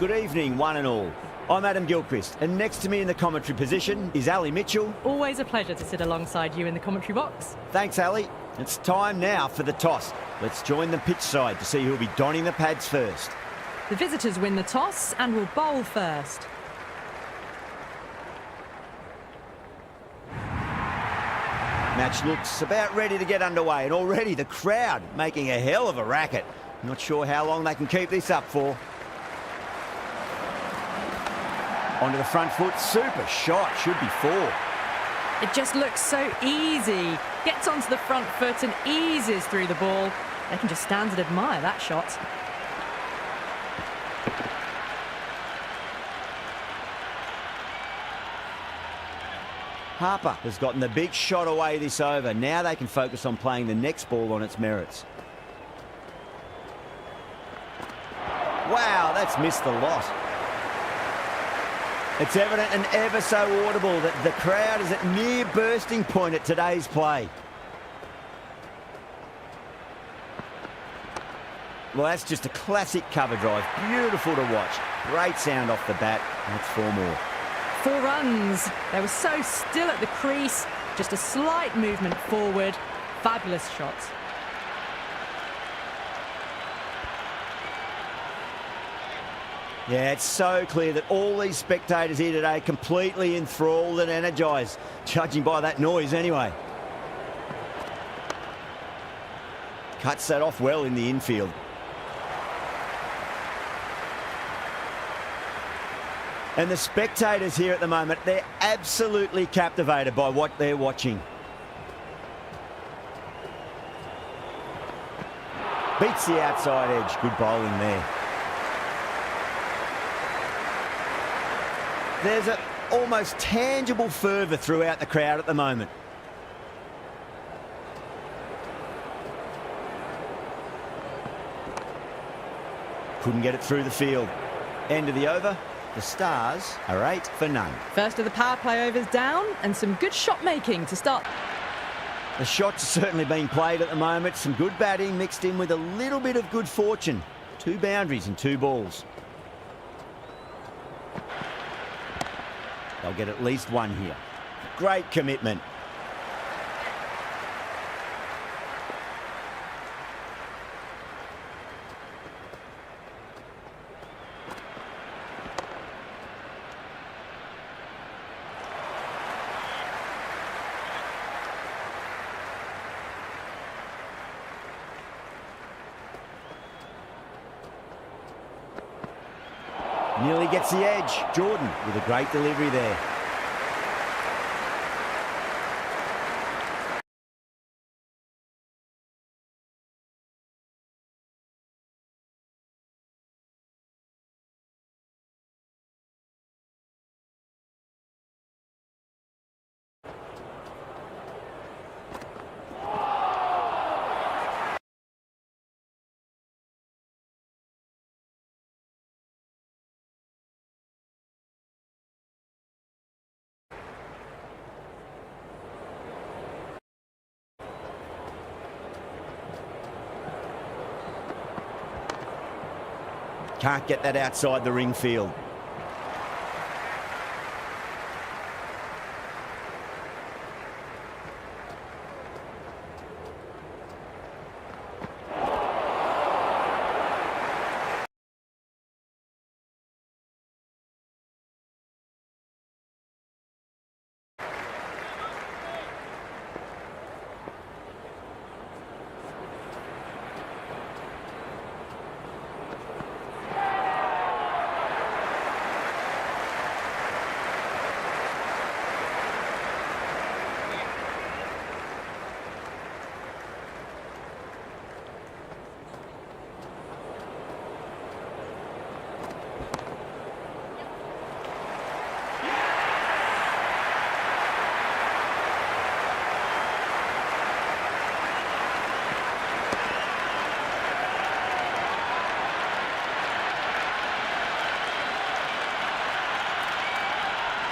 good evening, one and all. I'm Adam Gilchrist, and next to me in the commentary position is Ali Mitchell. Always a pleasure to sit alongside you in the commentary box. Thanks, Ali. It's time now for the toss. Let's join the pitch side to see who'll be donning the pads first. The visitors win the toss and will bowl first. Match looks about ready to get underway, and already the crowd making a hell of a racket. Not sure how long they can keep this up for. Onto the front foot, super shot, should be four. It just looks so easy. Gets onto the front foot and eases through the ball. They can just stand and admire that shot. Harper has gotten the big shot away this over. Now they can focus on playing the next ball on its merits. Wow, that's missed the lot. It's evident and ever so audible that the crowd is at near bursting point at today's play. Well, that's just a classic cover drive. Beautiful to watch. Great sound off the bat. That's four more. 4 runs. They were so still at the crease. Just a slight movement forward. Fabulous shots. Yeah, it's so clear that all these spectators here today completely enthralled and energised, judging by that noise anyway. Cuts that off well in the infield. And the spectators here at the moment, they're absolutely captivated by what they're watching. Beats the outside edge. Good bowling there. There's an almost tangible fervour throughout the crowd at the moment. Couldn't get it through the field. End of the over. The Stars are 8 for none. First of the power play overs down, and some good shot making to start. The shots are certainly being played at the moment. Some good batting mixed in with a little bit of good fortune. 2 boundaries and 2 balls. They'll get at least 1 here. Great commitment. Nearly gets the edge. Jordan with a great delivery there. Can't get that outside the ring field.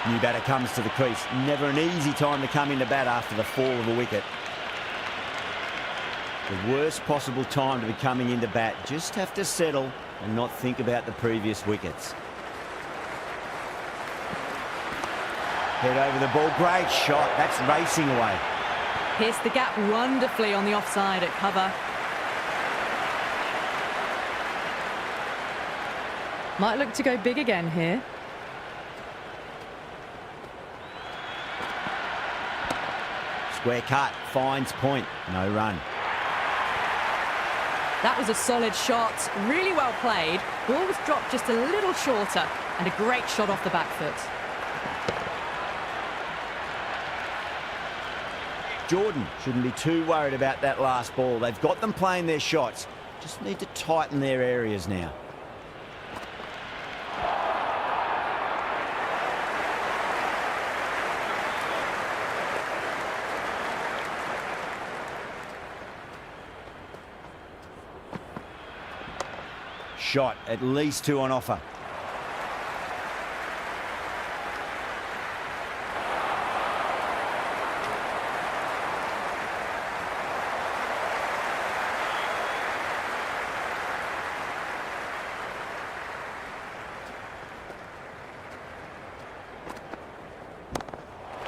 New batter comes to the crease. Never an easy time to come into bat after the fall of a wicket. The worst possible time to be coming into bat. Just have to settle and not think about the previous wickets. Head over the ball. Great shot. That's racing away. Pierced the gap wonderfully on the offside at cover. Might look to go big again here. Square cut. Finds point. No run. That was a solid shot. Really well played. Ball was dropped just a little shorter. And a great shot off the back foot. Jordan shouldn't be too worried about that last ball. They've got them playing their shots. Just need to tighten their areas now. Shot, at least 2 on offer.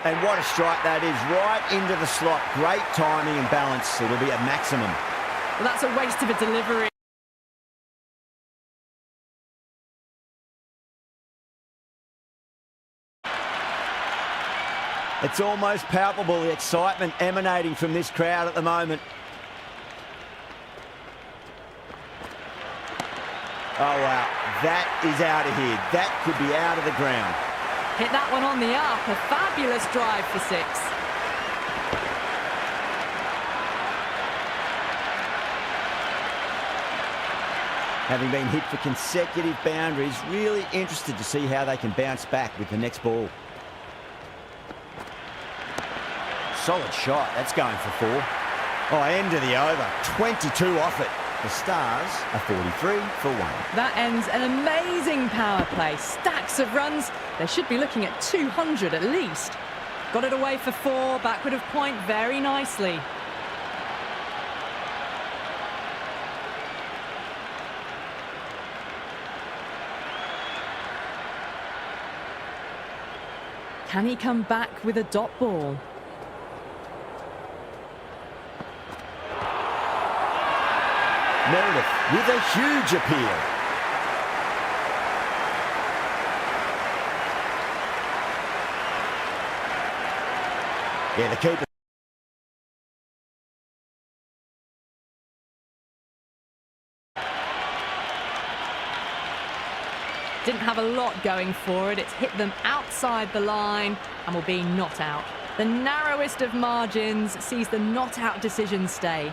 And what a strike that is, right into the slot. Great timing and balance. It'll be at maximum. Well, that's a waste of a delivery. It's almost palpable, the excitement emanating from this crowd at the moment. Oh, wow. That is out of here. That could be out of the ground. Hit that one on the up. A fabulous drive for 6. Having been hit for consecutive boundaries, really interested to see how they can bounce back with the next ball. Solid shot. That's going for 4. Oh, end of the over. 22 off it. The Stars are 43 for 1. That ends an amazing power play. Stacks of runs. They should be looking at 200 at least. Got it away for 4. Backward of point very nicely. Can he come back with a dot ball? Meredith with a huge appeal. Yeah, the keeper. Didn't have a lot going for it. It's hit them outside the line and will be not out. The narrowest of margins sees the not out decision stay.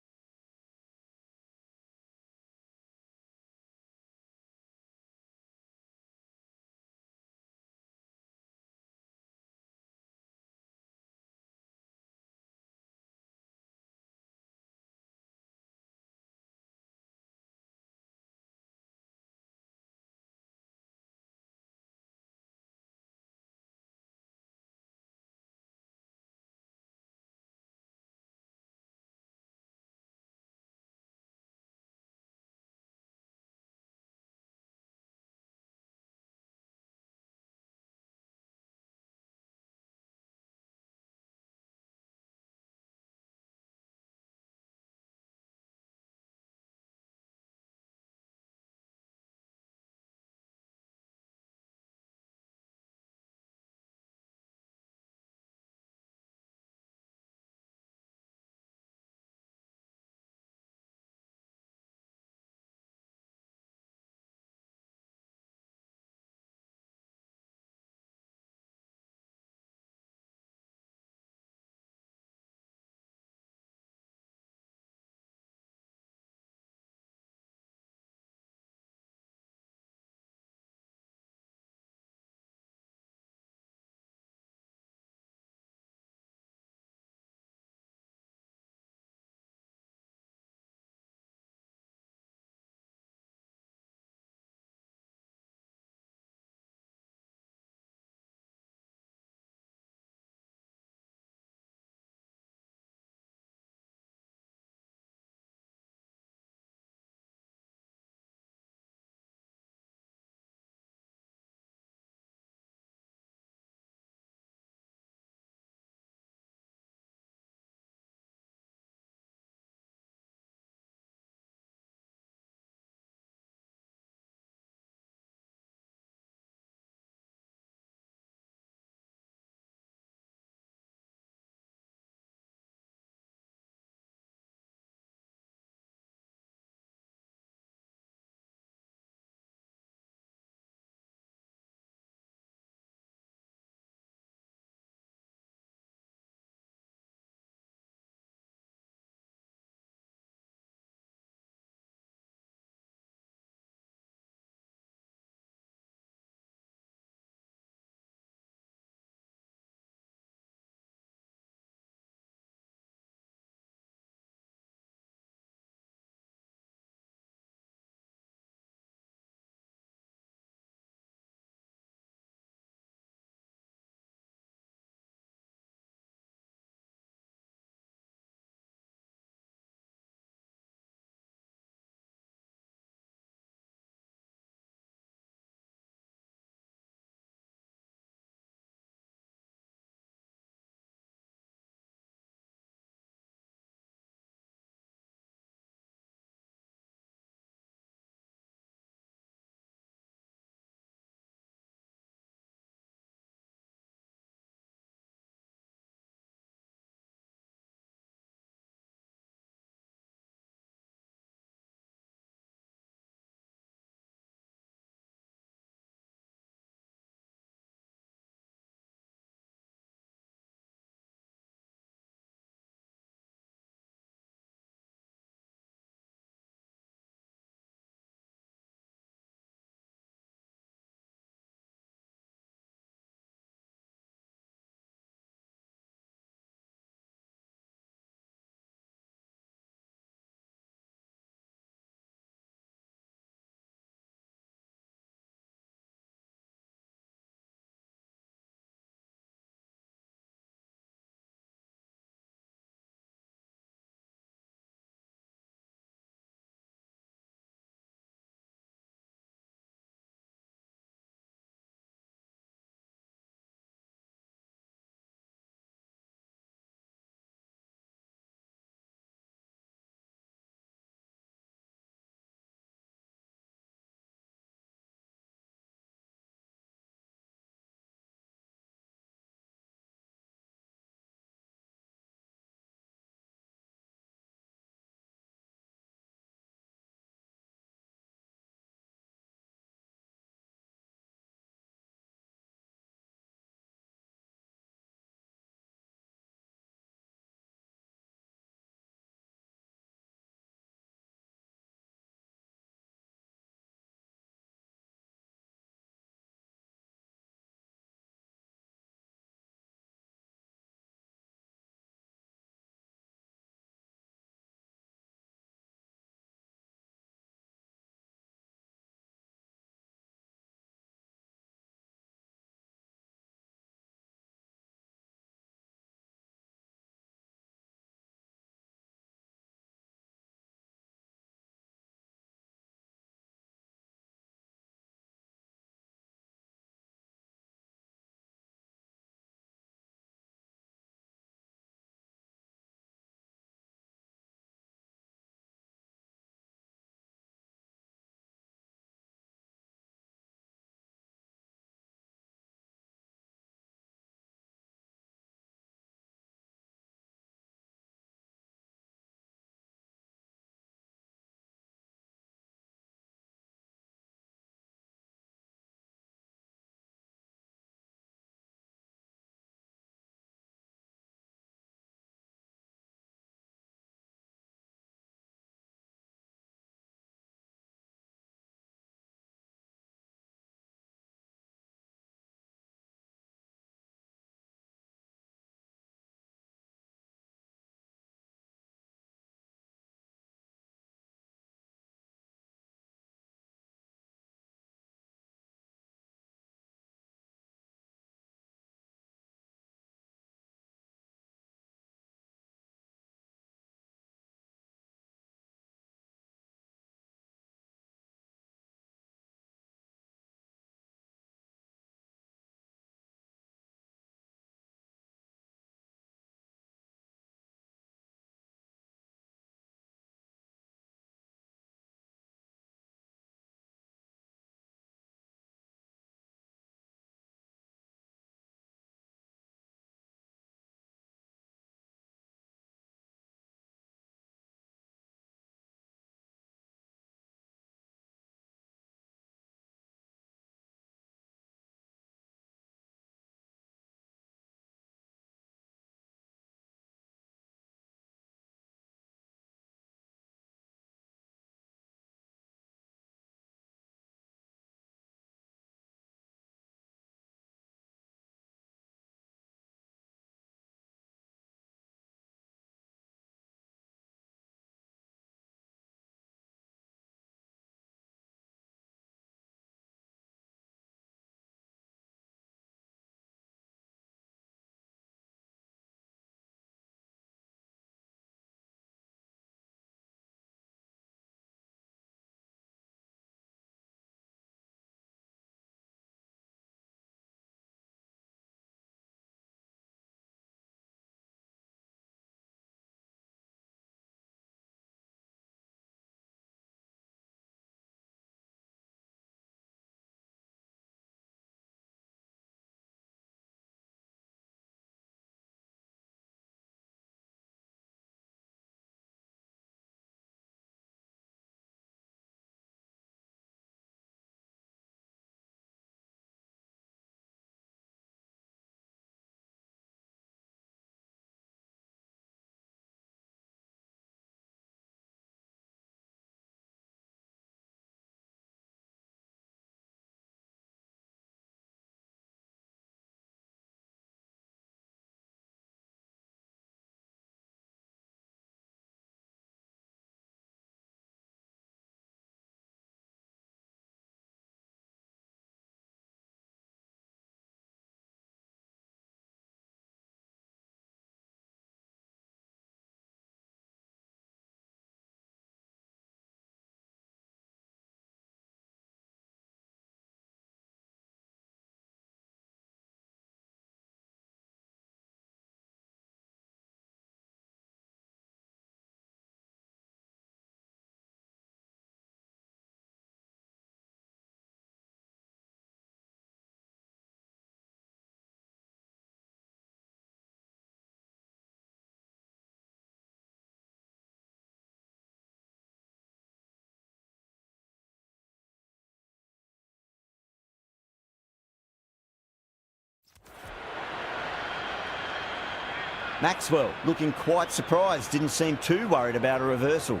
Maxwell looking quite surprised, didn't seem too worried about a reversal.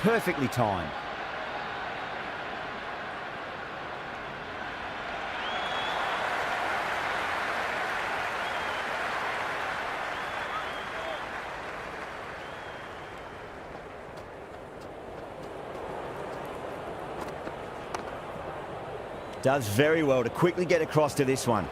Perfectly timed. Does very well to quickly get across to this one.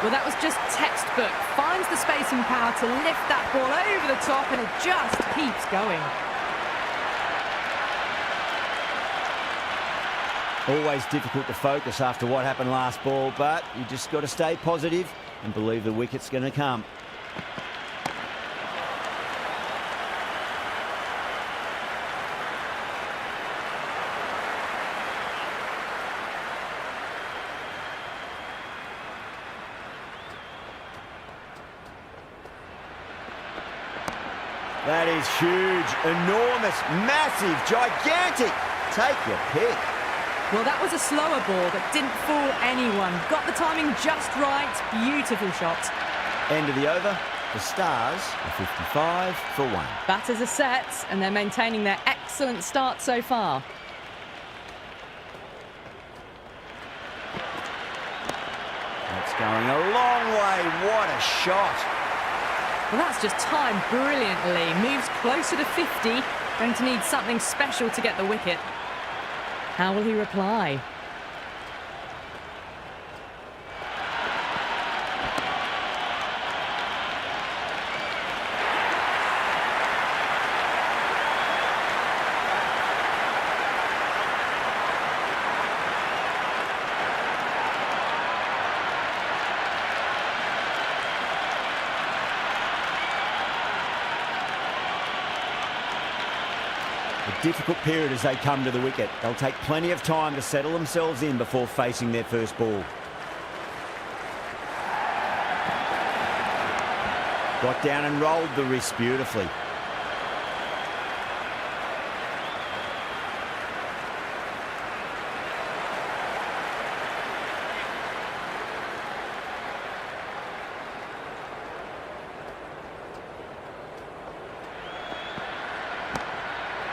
Well, that was just textbook. Finds the spacing power to lift that ball over the top, and it just keeps going. Always difficult to focus after what happened last ball, but you just got to stay positive and believe the wicket's going to come. That is huge, enormous, massive, gigantic. Take your pick. Well, that was a slower ball that didn't fool anyone. Got the timing just right. Beautiful shot. End of the over. The Stars are 55 for 1. Batters are set, and they're maintaining their excellent start so far. That's going a long way. What a shot. Well, that's just timed brilliantly. Moves closer to 50. Going to need something special to get the wicket. How will he reply? A difficult period as they come to the wicket. They'll take plenty of time to settle themselves in before facing their first ball. Got down and rolled the wrist beautifully.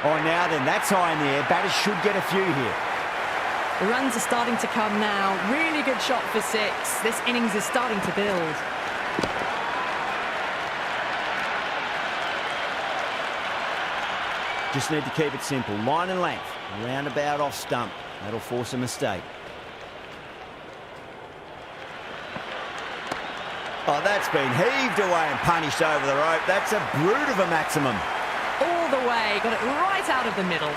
Oh, now then, that's high in the air. Batters should get a few here. The runs are starting to come now. Really good shot for 6. This innings is starting to build. Just need to keep it simple. Line and length. Roundabout off stump. That'll force a mistake. Oh, that's been heaved away and punished over the rope. That's a brute of a maximum. All the way, got it right out of the middle.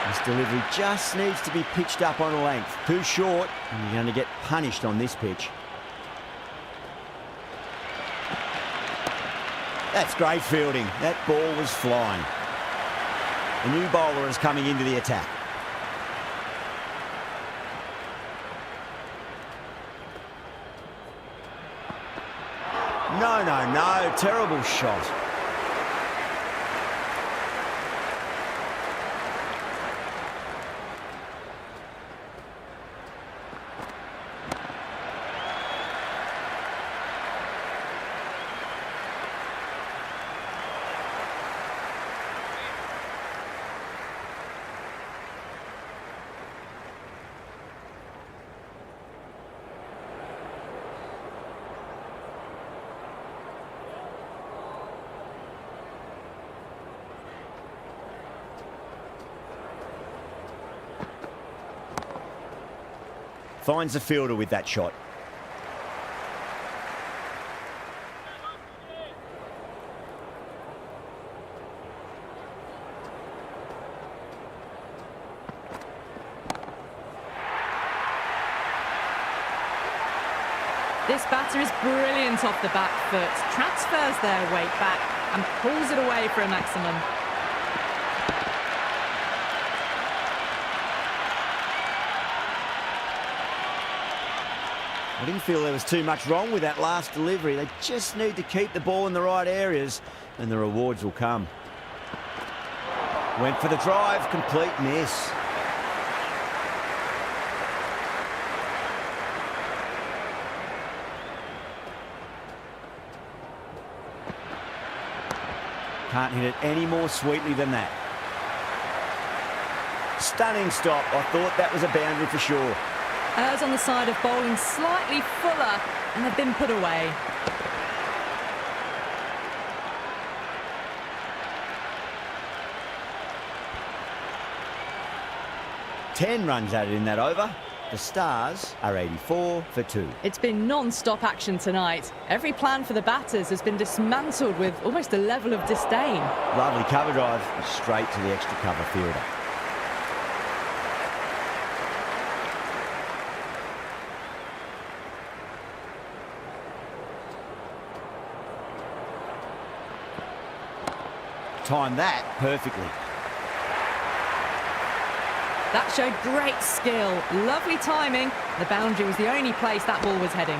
This delivery just needs to be pitched up on a length. Too short, and you're going to get punished on this pitch. That's great fielding. That ball was flying. The new bowler is coming into the attack. No, no, no. Terrible shot. Finds the fielder with that shot. This batter is brilliant off the back foot. Transfers their weight back and pulls it away for a maximum. I didn't feel there was too much wrong with that last delivery. They just need to keep the ball in the right areas and the rewards will come. Went for the drive, complete miss. Can't hit it any more sweetly than that. Stunning stop. I thought that was a boundary for sure. I was on the side of bowling slightly fuller and have been put away. Ten runs added in that over. The Stars are 84 for 2. It's been non-stop action tonight. Every plan for the batters has been dismantled with almost a level of disdain. Lovely cover drive, straight to the extra cover fielder. Timed that perfectly. That showed great skill, lovely timing. The boundary was the only place that ball was heading.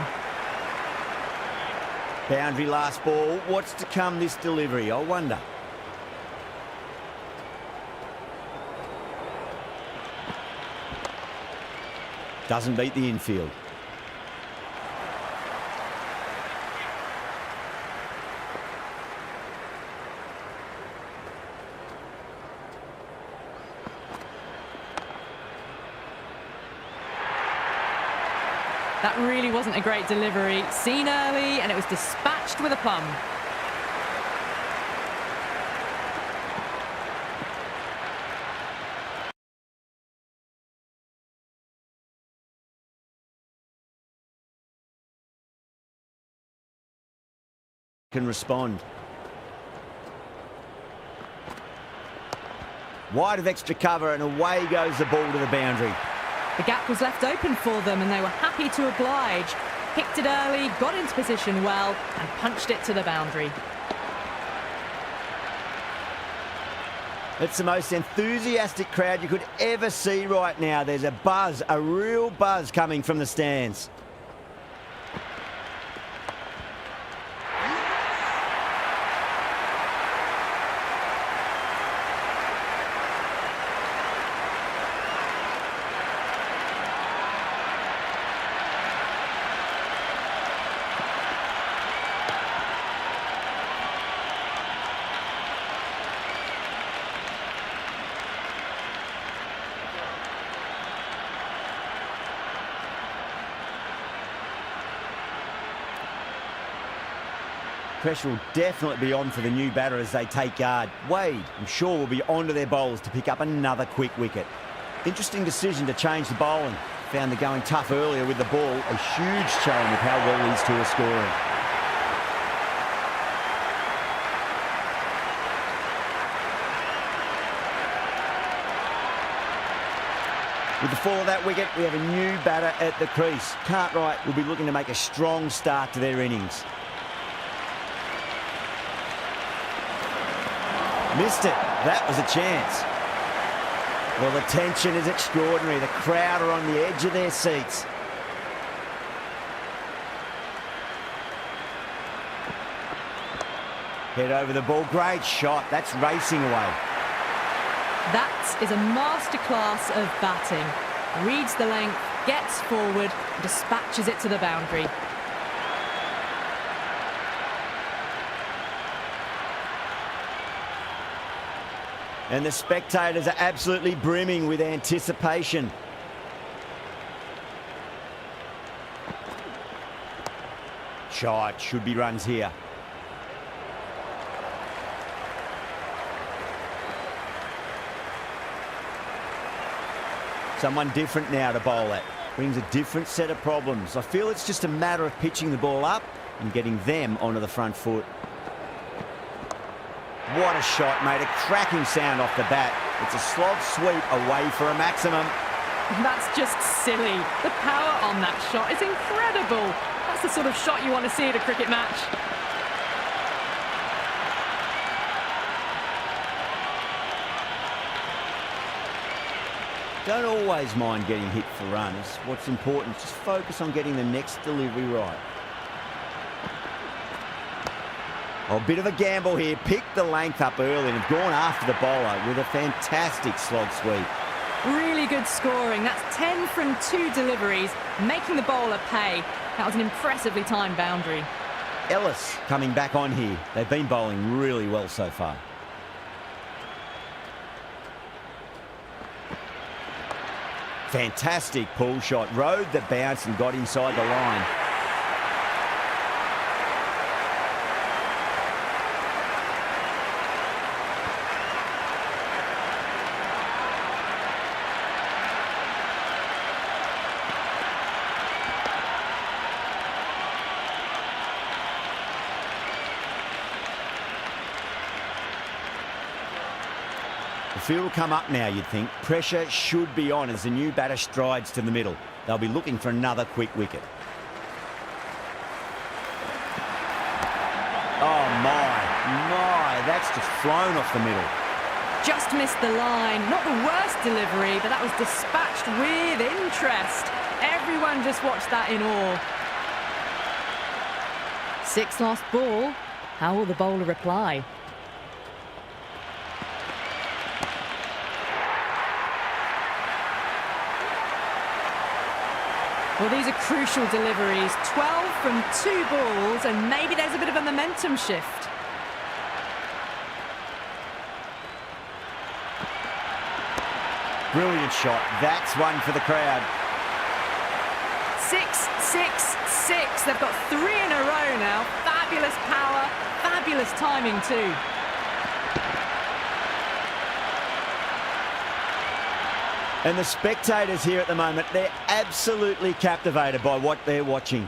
Boundary last ball. What's to come this delivery, I wonder. Doesn't beat the infield. That really wasn't a great delivery. Seen early and it was dispatched with a plum. Can respond. Wide of extra cover and away goes the ball to the boundary. The gap was left open for them and they were happy to oblige. Picked it early, got into position well and punched it to the boundary. It's the most enthusiastic crowd you could ever see right now. There's a buzz, a real buzz coming from the stands. Pressure will definitely be on for the new batter as they take guard. Wade, I'm sure, will be onto their bowlers to pick up another quick wicket. Interesting decision to change the bowling. Found the going tough earlier with the ball. A huge change with how well these two are scoring. With the fall of that wicket, we have a new batter at the crease. Cartwright will be looking to make a strong start to their innings. Missed it. That was a chance. Well, the tension is extraordinary. The crowd are on the edge of their seats. Head over the ball. Great shot. That's racing away. That is a masterclass of batting. Reads the length, gets forward, dispatches it to the boundary. And the spectators are absolutely brimming with anticipation. Shot, should be runs here. Someone different now to bowl at. Brings a different set of problems. I feel it's just a matter of pitching the ball up and getting them onto the front foot. What a shot, made a cracking sound off the bat. It's a slog sweep away for a maximum. That's just silly. The power on that shot is incredible. That's the sort of shot you want to see at a cricket match. Don't always mind getting hit for runs. What's important is just focus on getting the next delivery right. Oh, a bit of a gamble here. Picked the length up early and have gone after the bowler with a fantastic slog sweep. Really good scoring. That's 10 from 2 deliveries, making the bowler pay. That was an impressively timed boundary. Ellis coming back on here. They've been bowling really well so far. Fantastic pull shot. Rode the bounce and got inside the line. The field will come up now, you'd think. Pressure should be on as the new batter strides to the middle. They'll be looking for another quick wicket. Oh, my, that's just flown off the middle. Just missed the line. Not the worst delivery, but that was dispatched with interest. Everyone just watched that in awe. 6 lost ball. How will the bowler reply? Well, these are crucial deliveries. 12 from 2 balls, and maybe there's a bit of a momentum shift. Brilliant shot. That's one for the crowd. 6, 6, 6. They've got 3 in a row now. Fabulous power, fabulous timing too. And the spectators here at the moment, they're absolutely captivated by what they're watching.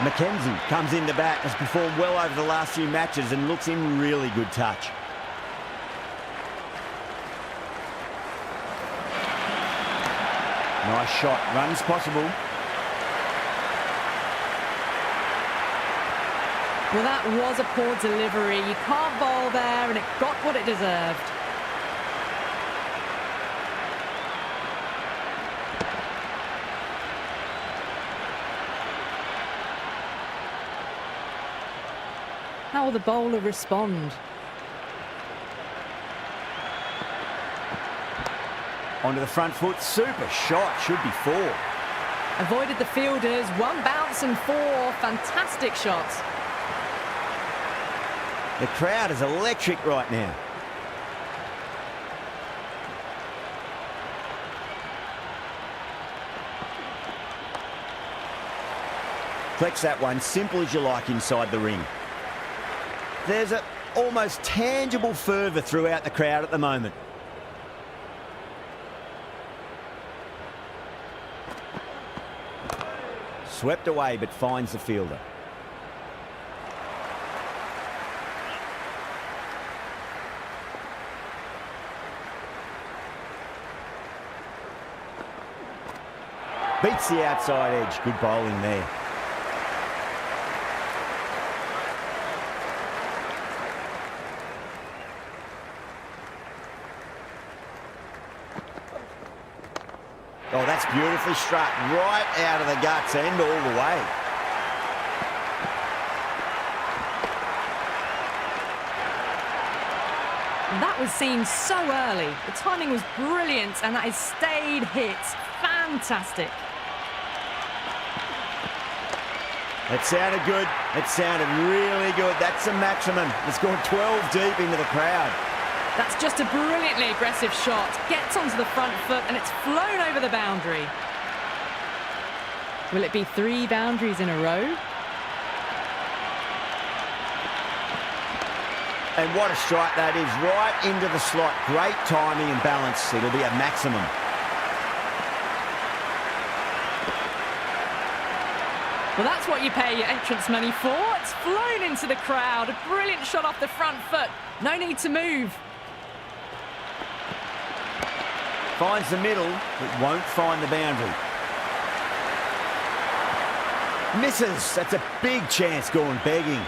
Mackenzie comes in to bat, has performed well over the last few matches and looks in really good touch. Nice shot, runs possible. Well, that was a poor delivery. You can't bowl there, and it got what it deserved. How will the bowler respond? Onto the front foot, super shot, should be 4. Avoided the fielders, 1 bounce and 4. Fantastic shots. The crowd is electric right now. Flex that one, simple as you like inside the ring. There's an almost tangible fervour throughout the crowd at the moment. Swept away, but finds the fielder. Beats the outside edge. Good bowling there. Oh, that's beautifully struck right out of the guts and all the way. That was seen so early. The timing was brilliant, and that is stayed hits. Fantastic. It sounded good. It sounded really good. That's the maximum. It's gone 12 deep into the crowd. That's just a brilliantly aggressive shot. Gets onto the front foot and it's flown over the boundary. Will it be 3 boundaries in a row? And what a strike that is, right into the slot. Great timing and balance. It'll be a maximum. Well, that's what you pay your entrance money for. It's flown into the crowd. A brilliant shot off the front foot. No need to move. Finds the middle, but won't find the boundary. Misses. That's a big chance gone begging.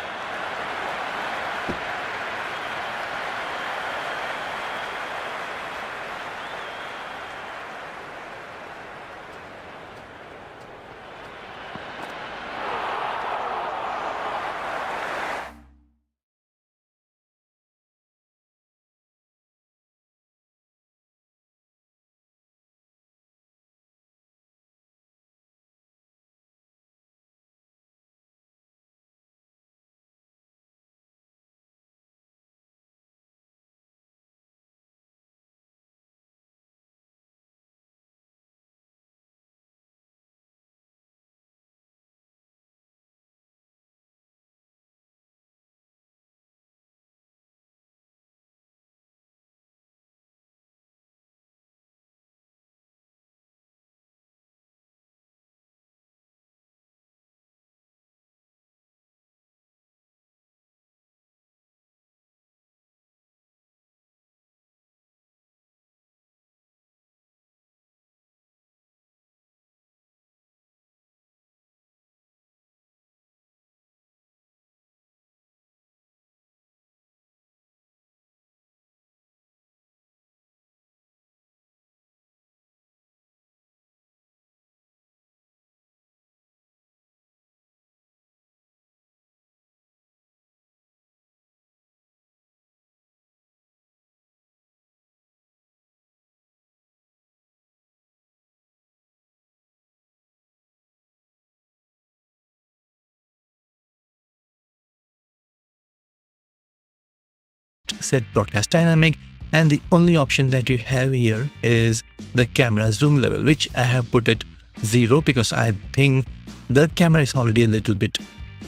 Set broadcast dynamic, and the only option that you have here is the camera zoom level, which I have put at 0 because I think the camera is already a little bit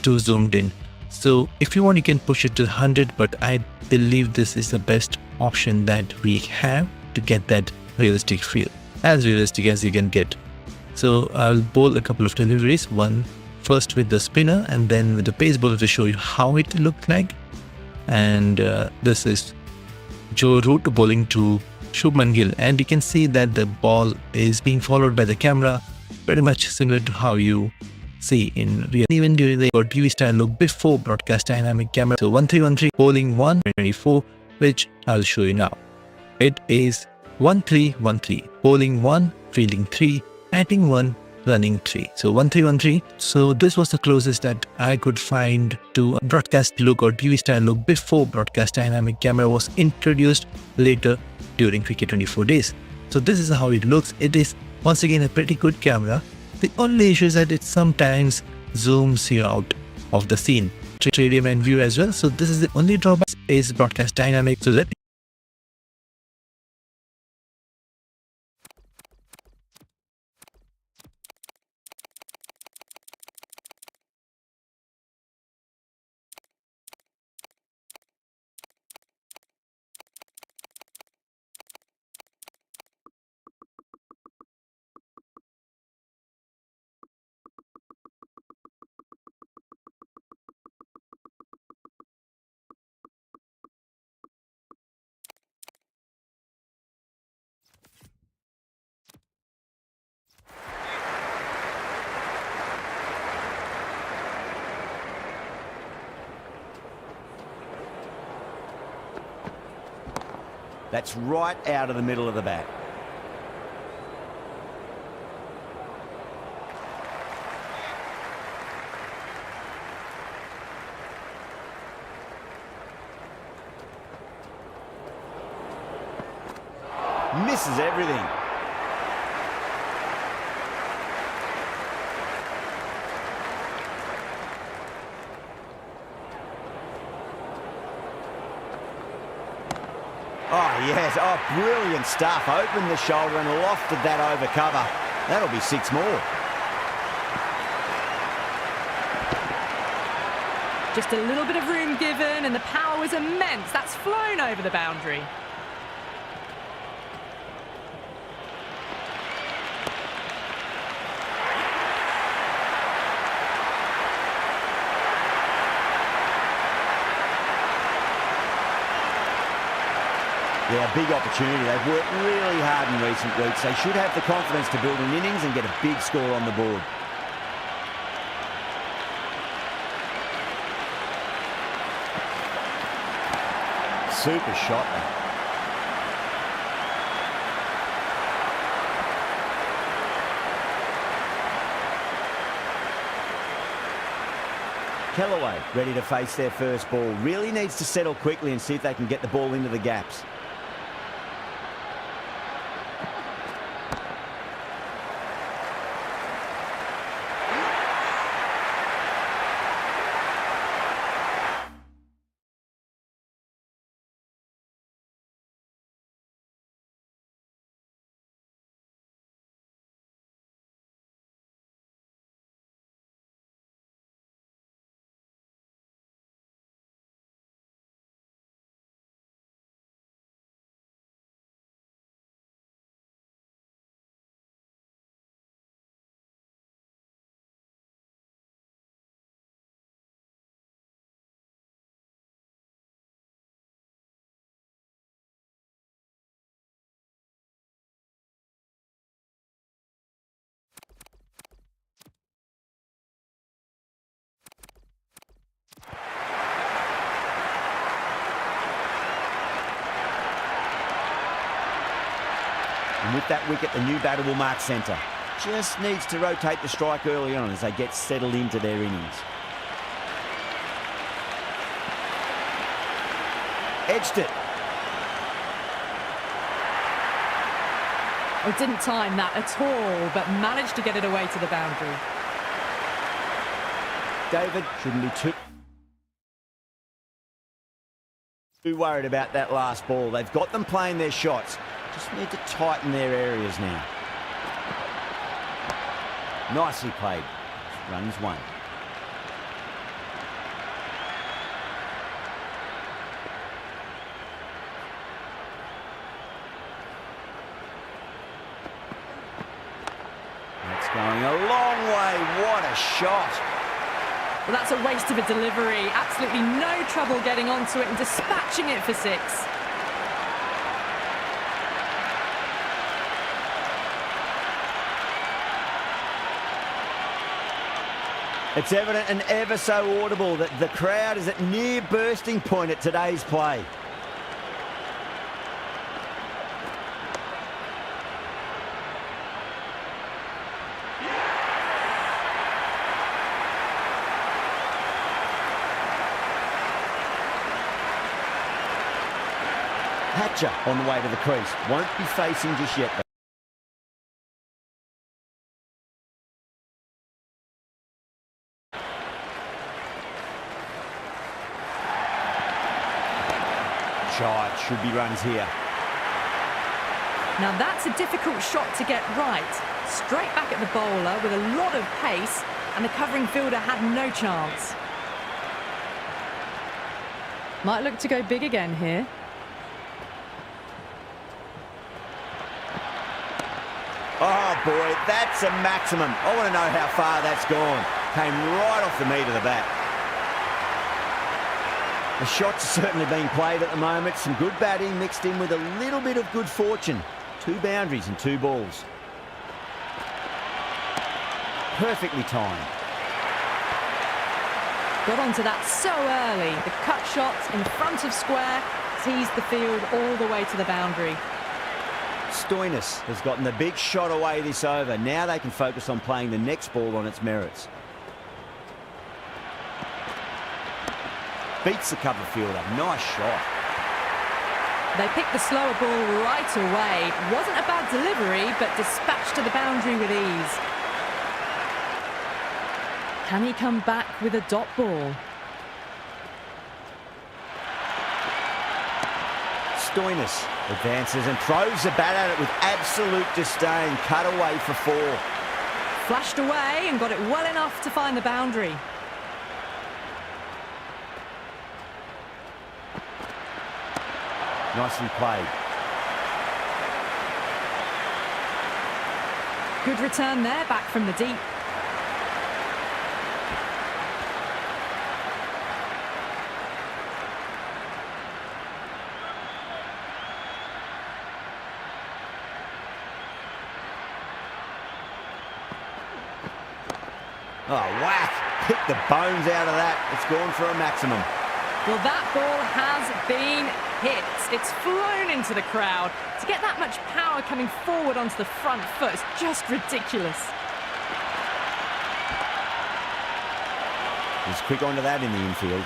too zoomed in. So if you want, you can push it to 100, but I believe this is the best option that we have to get that realistic feel, as realistic as you can get. So I'll bowl a couple of deliveries, one first with the spinner and then with the pace bowler to show you how it looked like. And this is Joe Root bowling to Shubman Gill, and you can see that the ball is being followed by the camera, pretty much similar to how you see in real, even during the TV style look before broadcast dynamic camera. So 1313 bowling 124, which I'll show you now. It is 1313 bowling 1, fielding 3, batting 1, running 3. So 1313. So this was the closest that I could find to a broadcast look or TV style look before broadcast dynamic camera was introduced later during Cricket 24 days. So this is how it looks. It is once again a pretty good camera. The only issue is that it sometimes zooms you out of the scene. Stadium and view as well. So this is the only drawback, is broadcast dynamic. So let me That's right out of the middle of the bat. Misses everything. Oh, yes. Oh, brilliant stuff. Opened the shoulder and lofted that over cover. That'll be 6 more. Just a little bit of room given and the power was immense. That's flown over the boundary. Yeah, big opportunity. They've worked really hard in recent weeks. They should have the confidence to build an innings and get a big score on the board. Super shot there. Kellaway ready to face their first ball. Really needs to settle quickly and see if they can get the ball into the gaps. And with that wicket, the new batter will mark centre. Just needs to rotate the strike early on as they get settled into their innings. Edged it. Oh, didn't time that at all, but managed to get it away to the boundary. David shouldn't be too worried about that last ball. They've got them playing their shots. Just need to tighten their areas now. Nicely played. Runs one. That's going a long way. What a shot. Well, that's a waste of a delivery. Absolutely no trouble getting onto it and dispatching it for six. It's evident and ever so audible that the crowd is at near bursting point at today's play. Hatcher on the way to the crease. Won't be facing just yet, though. Shot, should be runs here. Now that's a difficult shot to get right. Straight back at the bowler with a lot of pace, and the covering fielder had no chance. Might look to go big again here. Oh boy, that's a maximum. I want to know how far that's gone. Came right off the meat of the bat. The shots are certainly being played at the moment. Some good batting mixed in with a little bit of good fortune. 2 boundaries and 2 balls. Perfectly timed. Got onto that so early. The cut shot in front of square teased the field all the way to the boundary. Stoinis has gotten the big shot away this over. Now they can focus on playing the next ball on its merits. Beats the cover fielder. Nice shot. They picked the slower ball right away. Wasn't a bad delivery, but dispatched to the boundary with ease. Can he come back with a dot ball? Stoinis advances and throws the bat at it with absolute disdain. Cut away for 4. Flashed away and got it well enough to find the boundary. Nicely played. Good return there, back from the deep. Oh, whack. Hit the bones out of that. It's gone for a maximum. Well, that ball has been hit. It's flown into the crowd. To get that much power coming forward onto the front foot is just ridiculous. He's quick onto that in the infield.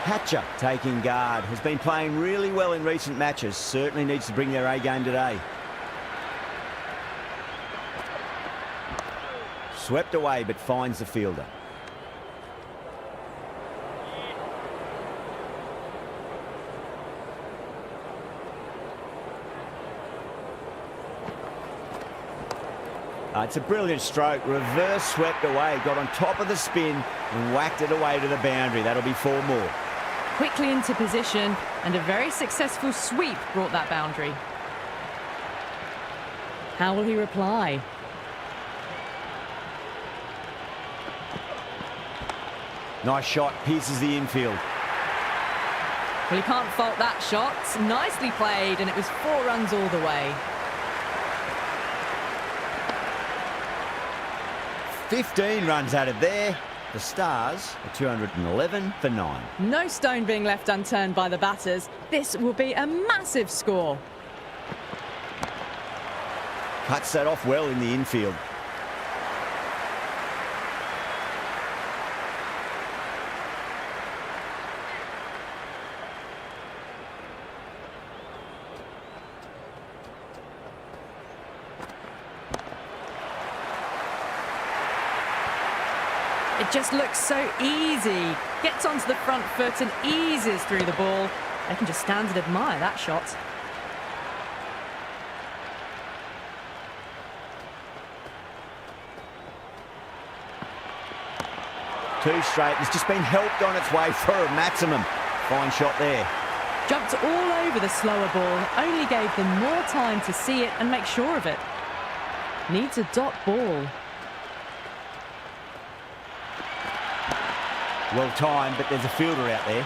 Hatcher taking guard, has been playing really well in recent matches, certainly needs to bring their A game today. Swept away but finds the fielder. It's a brilliant stroke, reverse swept away, got on top of the spin and whacked it away to the boundary. That'll be 4 more. Quickly into position, and a very successful sweep brought that boundary. How will he reply? Nice shot, pierces the infield. Well, he can't fault that shot. Nicely played, and it was 4 runs all the way. 15 runs added there. The Stars are 211 for 9. No stone being left unturned by the batters. This will be a massive score. Cuts that off well in the infield. It just looks so easy. Gets onto the front foot and eases through the ball. They can just stand and admire that shot. Two straight. It's just been helped on its way for a maximum. Fine shot there. Jumped all over the slower ball. Only gave them more time to see it and make sure of it. Needs a dot ball. Well timed, but there's a fielder out there.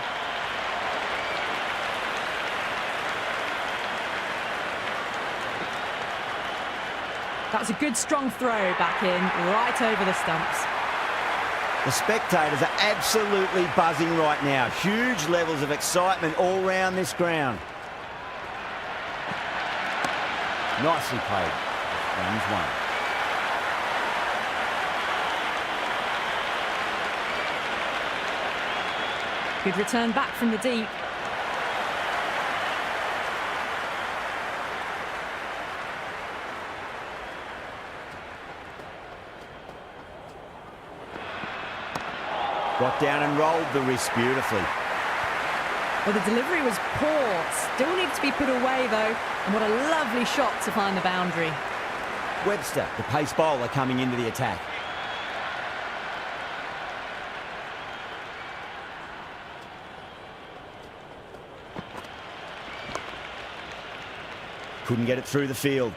That was a good strong throw back in, right over the stumps. The spectators are absolutely buzzing right now. Huge levels of excitement all round this ground. Nicely played. Runs 1. Good return back from the deep. Got down and rolled the wrist beautifully. Well, the delivery was poor. Still needs to be put away, though. And what a lovely shot to find the boundary. Webster, the pace bowler, coming into the attack. Couldn't get it through the field.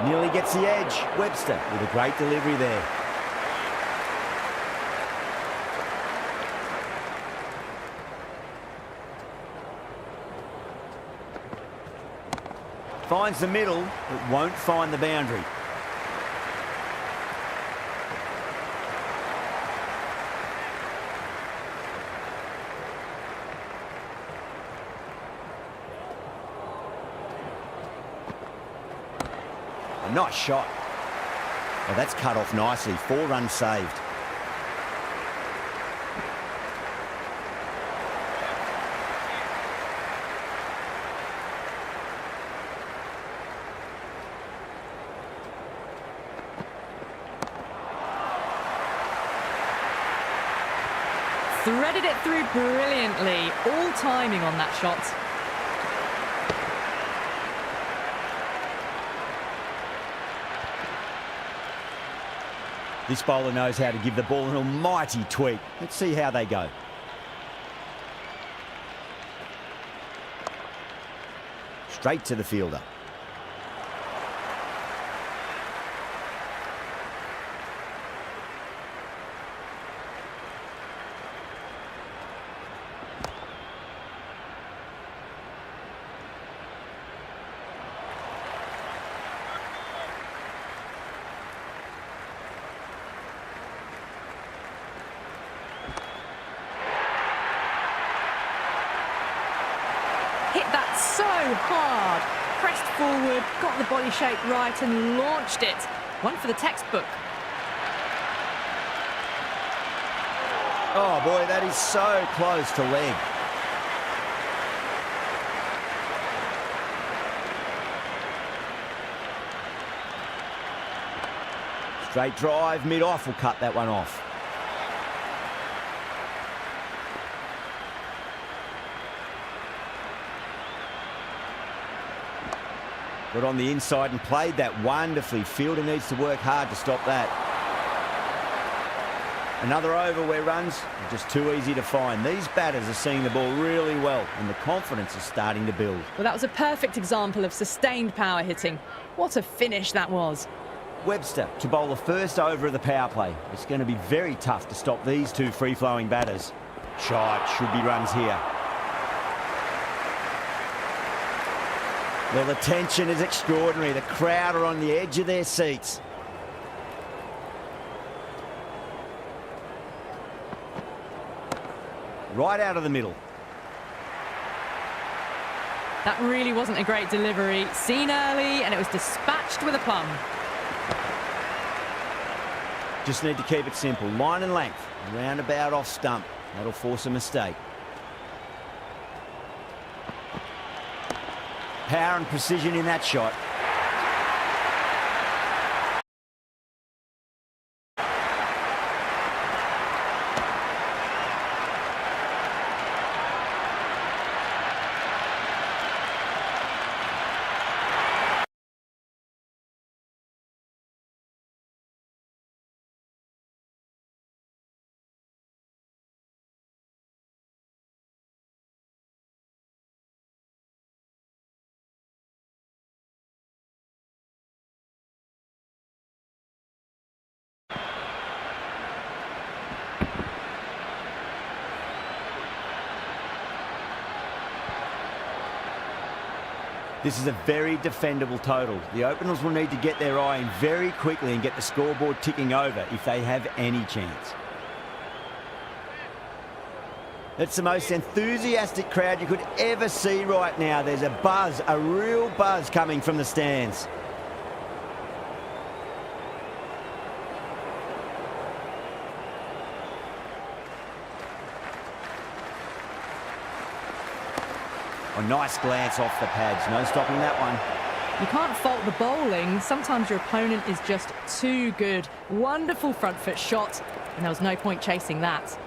Nearly gets the edge. Webster with a great delivery there. Finds the middle, but won't find the boundary. A nice shot. Well, that's cut off nicely. 4 runs saved. Threaded it through brilliantly. All timing on that shot. This bowler knows how to give the ball an almighty tweak. Let's see how they go. Straight to the fielder. Hit that so hard. Pressed forward, got the body shape right and launched it. One for the textbook. Oh boy, that is so close to leg. Straight drive, mid-off will cut that one off. Got on the inside and played that wonderfully. Fielder needs to work hard to stop that. Another over where runs are just too easy to find. These batters are seeing the ball really well and the confidence is starting to build. Well, that was a perfect example of sustained power hitting. What a finish that was. Webster to bowl the first over of the power play. It's going to be very tough to stop these two free-flowing batters. Shot, should be runs here. Well, the tension is extraordinary. The crowd are on the edge of their seats. Right out of the middle. That really wasn't a great delivery. Seen early and it was dispatched with a plum. Just need to keep it simple. Line and length. Roundabout off stump. That'll force a mistake. Power and precision in that shot. This is a very defendable total. The openers will need to get their eye in very quickly and get the scoreboard ticking over if they have any chance. It's the most enthusiastic crowd you could ever see right now. There's a buzz, a real buzz coming from the stands. A nice glance off the pads. No stopping that one. You can't fault the bowling. Sometimes your opponent is just too good. Wonderful front foot shot, and there was no point chasing that.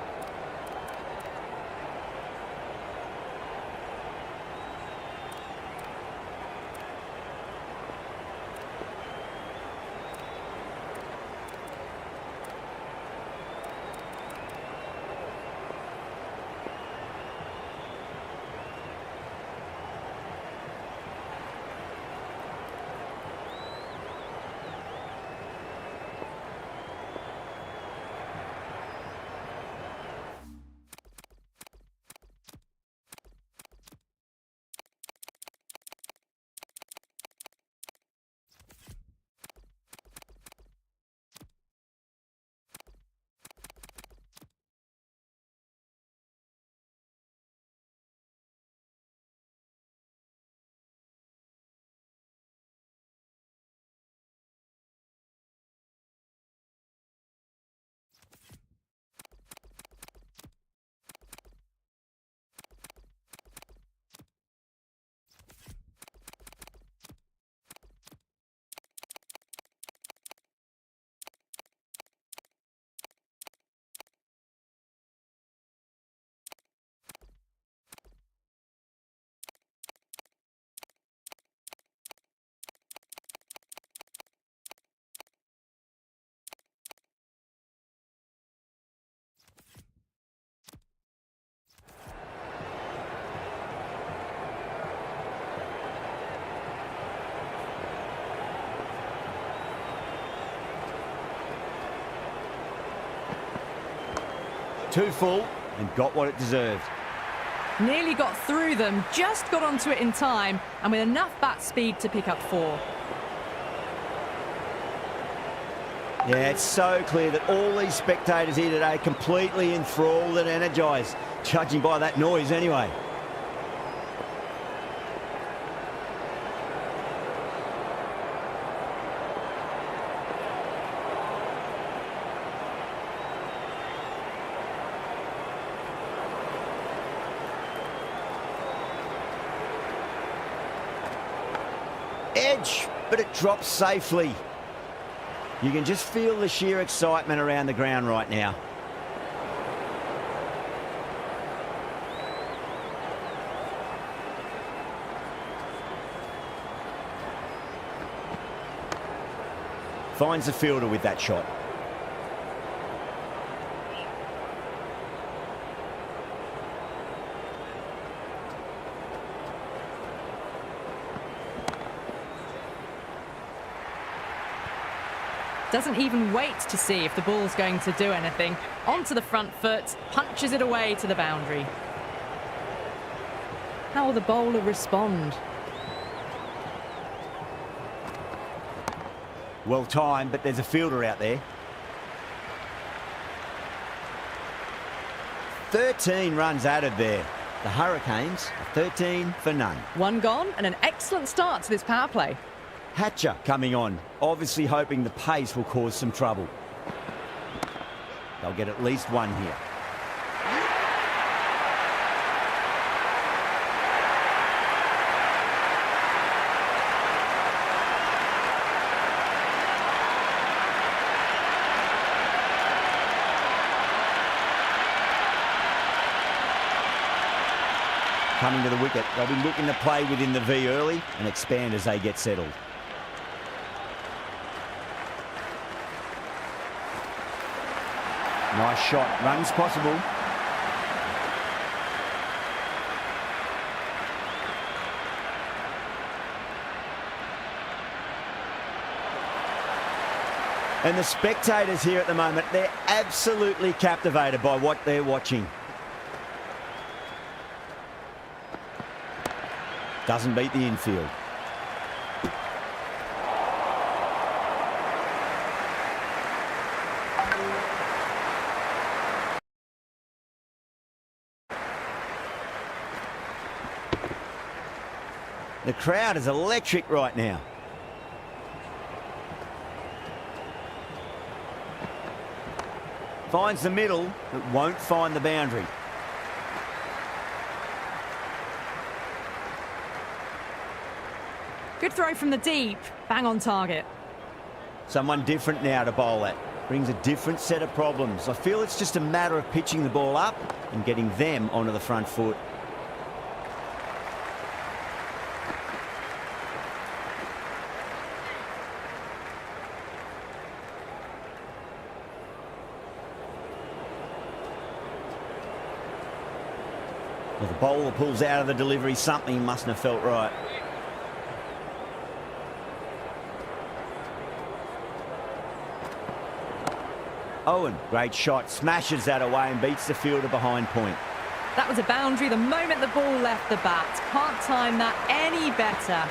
Too full and got what it deserved. Nearly got through them, just got onto it in time, and with enough bat speed to pick up 4. Yeah, it's so clear that all these spectators here today completely enthralled and energised, judging by that noise anyway. Edge, but it drops safely. You can just feel the sheer excitement around the ground right now. Finds the fielder with that shot. Doesn't even wait to see if the ball's going to do anything. Onto the front foot, punches it away to the boundary. How will the bowler respond? Well timed, but there's a fielder out there. 13 runs added there. The Hurricanes are 13 for none. 1 gone and an excellent start to this power play. Hatcher coming on, obviously hoping the pace will cause some trouble. They'll get at least 1 here. Coming to the wicket, they'll be looking to play within the V early and expand as they get settled. Nice shot, runs possible. And the spectators here at the moment, they're absolutely captivated by what they're watching. Doesn't beat the infield. The crowd is electric right now. Finds the middle, but won't find the boundary. Good throw from the deep, bang on target. Someone different now to bowl at. Brings a different set of problems. I feel it's just a matter of pitching the ball up and getting them onto the front foot. Well, the bowler pulls out of the delivery. Something mustn't have felt right. Owen, great shot, smashes that away and beats the fielder behind point. That was a boundary the moment the ball left the bat. Can't time that any better.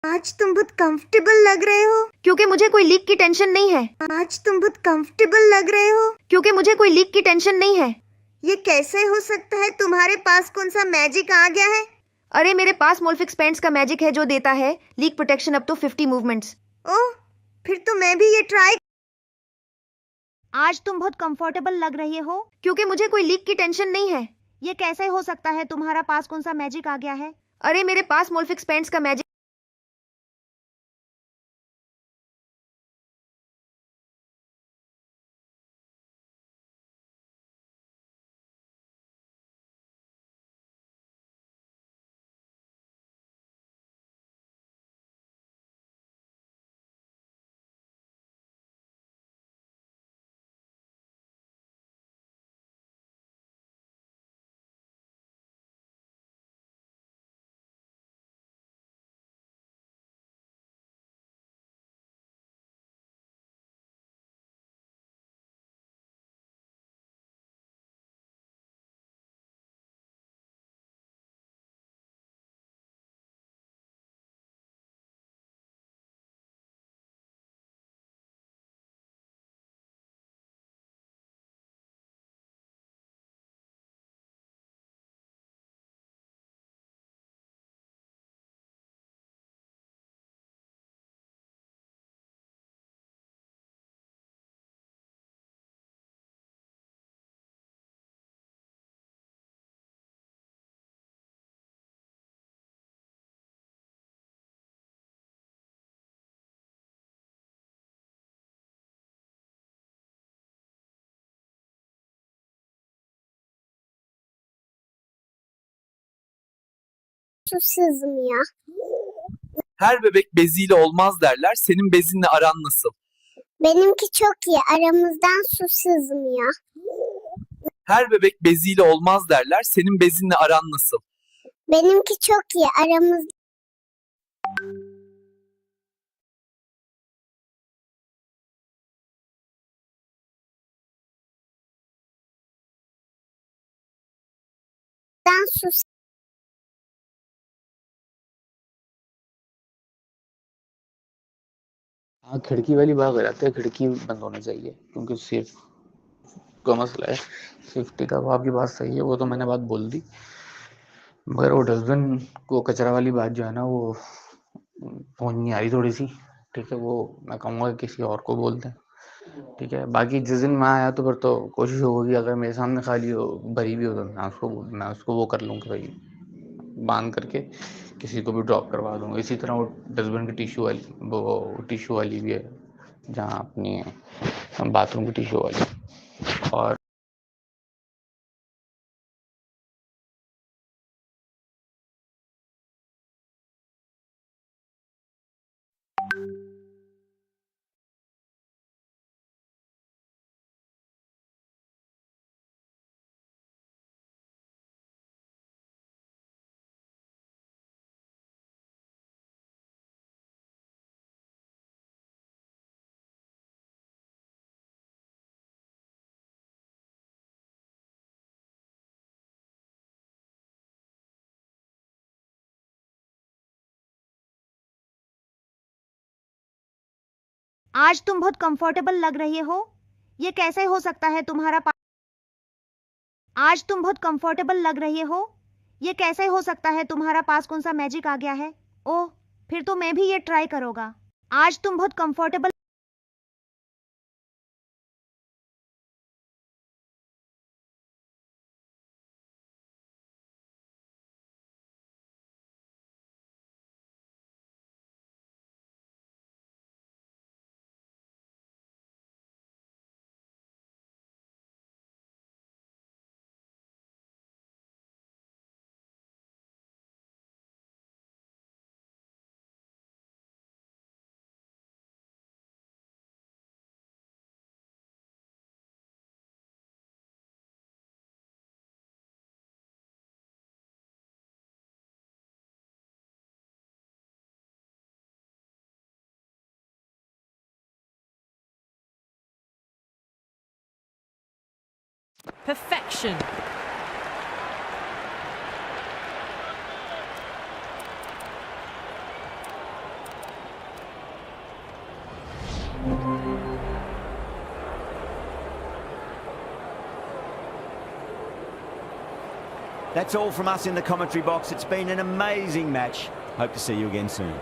आज तुम बहुत comfortable लग रहे हो। क्योंकि मुझे कोई leak की टेंशन नहीं है। आज तुम बहुत कंफर्टेबल लग रहे हो। क्योंकि मुझे कोई लीक की टेंशन नहीं है। ये कैसे हो सकता है? तुम्हारे पास कौन सा मैजिक आ गया है? अरे मेरे पास मोलफिक्स पेंट्स का मैजिक है जो देता है leak protection up to 50 movements. Oh, फिर तो मैं भी ये ट्राई। आज तुम बहुत कंफर्टेबल लग रही हो। क्योंकि मुझे कोई लीक की टेंशन नहीं है। ये कैसे हो सकता है? तुम्हारा पास कौन सा मैजिक आ गया है? अरे मेरे पास मोलफिक्स पेंट्स का magic. Susuzum ya. Her bebek beziyle olmaz derler. Senin bezinle aran nasıl? Benimki çok iyi. Aramızdan su sızmıyor. Her bebek beziyle olmaz derler. Senin bezinle aran nasıl? Benimki çok iyi. Aramızdan su. हाँ, खिड़की वाली बात गलत है, खिड़की बंद होनी चाहिए क्योंकि सेफ का मसला है। सेफ्टी का वो आपकी बात सही है, वो तो मैंने बात बोल दी, मगर वो डस्टबिन को कचरा वाली बात जो है ना वो समझ नहीं आ रही थोड़ी सी। ठीक है, वो मैं कहूँगा कि किसी और को बोल दें। ठीक है, बाकी जिस दिन मैं आया तो फिर तो कोशिश होगी अगर मेरे सामने खाली हो भरी भी हो तो मैं उसको वो कर लूँ कि भाई बांध करके किसी को भी ड्रॉप करवा दूँ। इसी तरह वो डस्टबिन की टिश्यू वाली भी है, जहाँ अपनी बाथरूम की टिश्यू वाली। और आज तुम बहुत कंफर्टेबल लग रही हो। ये कैसे हो सकता है? तुम्हारा पास आज तुम बहुत कंफर्टेबल लग रही हो। ये कैसे हो सकता है? तुम्हारा पास कौन सा मैजिक आ गया है? ओह, फिर तो मैं भी ये ट्राई करूंगा। आज तुम बहुत comfortable Perfection. That's all from us in the commentary box. It's been an amazing match. Hope to see you again soon.